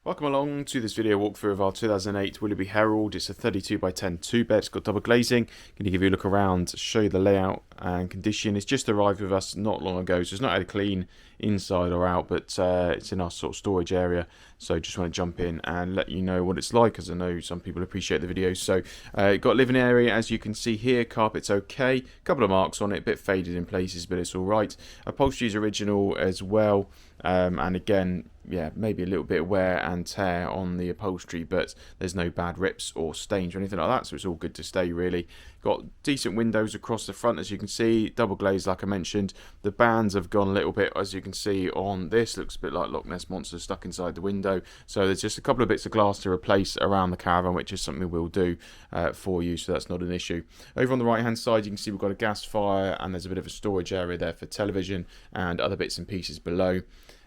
Welcome along to this video walkthrough of our 2008 Willerby Herald. It's a 32 by 10 2-bed. It's got double glazing. Going to give you a look around, show you the layout and condition. It's just arrived with us not long ago, so it's not had a clean inside or out, but it's in our sort of storage area. So just want to jump in and let you know what it's like, as I know some people appreciate the videos. So got living area, as you can see here. Carpet's okay. A couple of marks on it, a bit faded in places, but it's all right. Upholstery is original as well. And again, yeah, maybe a little bit of wear and tear on the upholstery, but there's no bad rips or stains or anything like that, so it's all good to stay really. Got decent windows across the front, as you can see, double glazed like I mentioned. The bands have gone a little bit, as you can see on this, looks a bit like Loch Ness Monster stuck inside the window. So there's just a couple of bits of glass to replace around the Caravan, which is something we'll do for you, so that's not an issue. Over on the right hand side, you can see we've got a gas fire, and there's a bit of a storage area there for television and other bits and pieces below.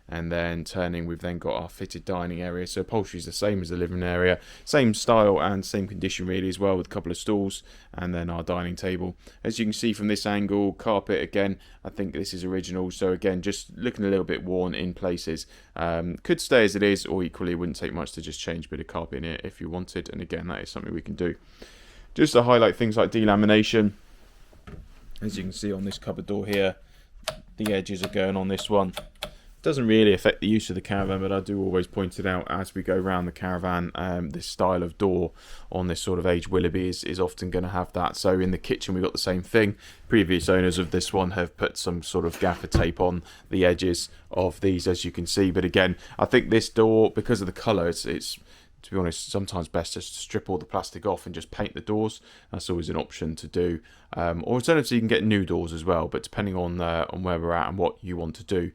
And then turning, we've then got our fitted dining area. So upholstery is the same as the living area, same style and same condition really as well, with a couple of stools, and then our dining table. As you can see from this angle, carpet again, I think this is original, so again just looking a little bit worn in places. Could stay as it is, or equally it wouldn't take much to just change a bit of carpet in it if you wanted, and again that is something we can do. Just to highlight things like delamination, as you can see on this cupboard door here, the edges are going on this one. Doesn't really affect the use of the Caravan, but I do always point it out as we go around the Caravan. This style of door on this sort of age Willerby is often going to have that. So in the kitchen we've got the same thing. Previous owners of this one have put some sort of gaffer tape on the edges of these, as you can see. But again, I think this door, because of the colour, it's to be honest, sometimes best just to strip all the plastic off and just paint the doors. That's always an option to do. Or alternatively, you can get new doors as well, but depending on where we're at and what you want to do,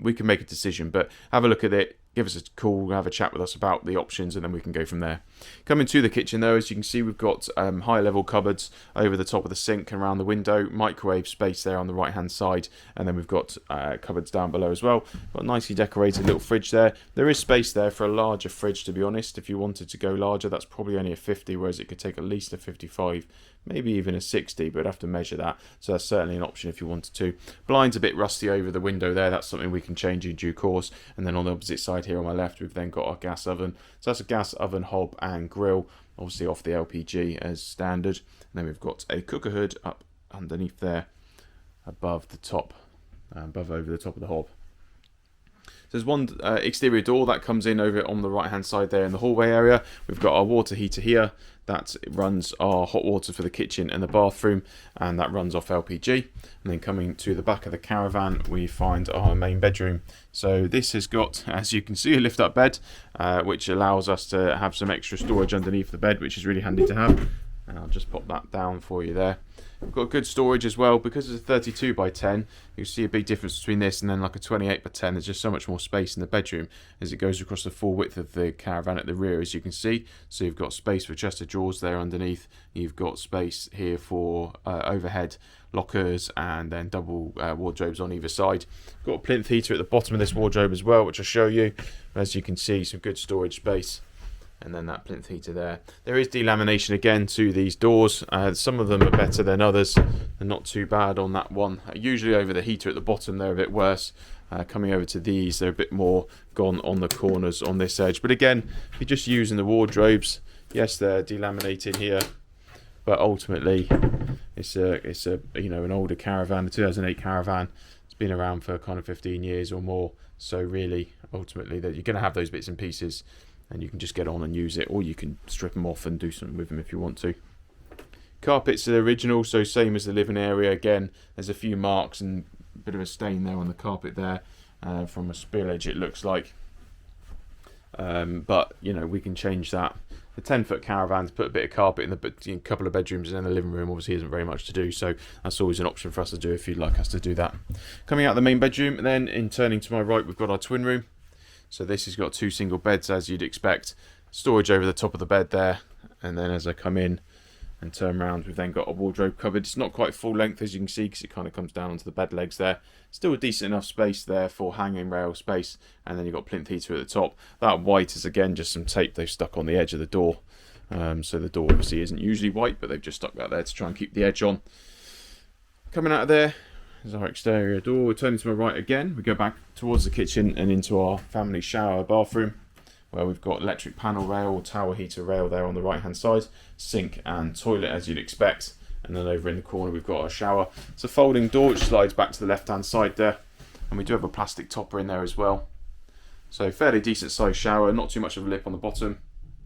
we can make a decision. But have a look at it, give us a call, have a chat with us about the options, and then we can go from there. Coming to the kitchen though, as you can see, we've got high level cupboards over the top of the sink and around the window, microwave space there on the right hand side, and then we've got cupboards down below as well. Got a nicely decorated little fridge there. There is space there for a larger fridge, to be honest. If you wanted to go larger, that's probably only a 50, whereas it could take at least a 55, maybe even a 60, but I'd have to measure that. So that's certainly an option if you wanted to. Blind's a bit rusty over the window there. That's something we can change in due course. And then on the opposite side here on my left, we've then got our gas oven. So that's a gas oven, hob and grill, obviously off the LPG as standard. And then we've got a cooker hood up underneath there, above the top, over the top of the hob. So there's one exterior door that comes in over on the right hand side there in the hallway area. We've got our water heater here that runs our hot water for the kitchen and the bathroom, and that runs off LPG. And then coming to the back of the Caravan, we find our main bedroom. So this has got, as you can see, a lift up bed, which allows us to have some extra storage underneath the bed, which is really handy to have. And I'll just pop that down for you there. We've got good storage as well. Because it's a 32 by 10, you see a big difference between this and then like a 28 by 10. There's just so much more space in the bedroom as it goes across the full width of the Caravan at the rear, as you can see. So you've got space for chest of drawers there underneath. You've got space here for overhead lockers, and then double wardrobes on either side. Got a plinth heater at the bottom of this wardrobe as well, which I'll show you. As you can see, some good storage space. And then that plinth heater there. There is delamination again to these doors. Some of them are better than others. They're not too bad on that one. Usually over the heater at the bottom, they're a bit worse. Coming over to these, they're a bit more gone on the corners on this edge. But again, if you're just using the wardrobes, yes, they're delaminated here, but ultimately, it's a you know, an older Caravan, the 2008 Caravan. It's been around for kind of 15 years or more. So really, ultimately, that you're going to have those bits and pieces, and you can just get on and use it, or you can strip them off and do something with them if you want to. Carpets are original, so same as the living area. Again, there's a few marks and a bit of a stain there on the carpet there from a spillage, it looks like. But you know, we can change that. The 10-foot Caravan, to put a bit of carpet in the couple of bedrooms and in the living room, obviously isn't very much to do, so that's always an option for us to do if you'd like us to do that. Coming out the main bedroom, then in turning to my right, we've got our twin room. So this has got two single beds, as you'd expect. Storage over the top of the bed there. And then as I come in and turn around, we've then got a wardrobe cupboard. It's not quite full length, as you can see, because it kind of comes down onto the bed legs there. Still a decent enough space there for hanging rail space. And then you've got plinth heater at the top. That white is again just some tape they've stuck on the edge of the door. So the door obviously isn't usually white, but they've just stuck that there to try and keep the edge on. Coming out of there, there's our exterior door. We're turning to my right again. We go back towards the kitchen and into our family shower bathroom, where we've got electric panel rail or tower heater rail there on the right hand side, sink and toilet as you'd expect, and then over in the corner we've got our shower. It's a folding door which slides back to the left hand side there, and we do have a plastic topper in there as well. So fairly decent sized shower, not too much of a lip on the bottom,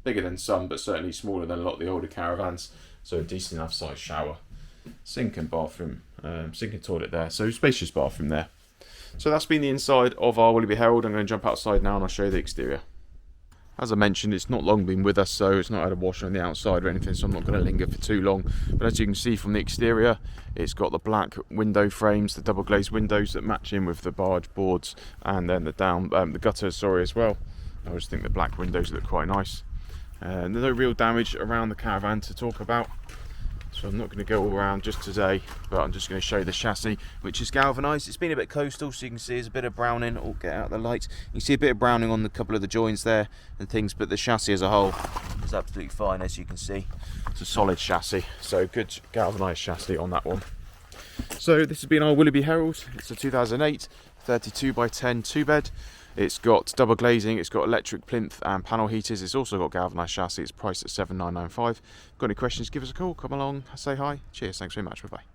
bigger than some but certainly smaller than a lot of the older Caravans, so a decent enough sized shower. Sink and bathroom, sink and toilet there, so spacious bathroom there. So that's been the inside of our Willerby Herald. I'm going to jump outside now and I'll show you the exterior. As I mentioned, it's not long been with us, so it's not had a wash on the outside or anything, so I'm not going to linger for too long. But as you can see from the exterior, it's got the black window frames, the double glazed windows that match in with the barge boards, and then the gutters, sorry, as well. I just think the black windows look quite nice. There's no real damage around the Caravan to talk about, so I'm not going to go all around just today, but I'm just going to show you the chassis, which is galvanised. It's been a bit coastal, so you can see there's a bit of browning. Oh, get out the lights. You can see a bit of browning on a couple of the joints there and things, but the chassis as a whole is absolutely fine, as you can see. It's a solid chassis, so good galvanised chassis on that one. So this has been our Willerby Herald. It's a 2008 32 by 10 2-bed. It's got double glazing, it's got electric plinth and panel heaters. It's also got galvanised chassis. It's priced at $7,995. Got any questions, give us a call, come along, say hi. Cheers, thanks very much, bye bye.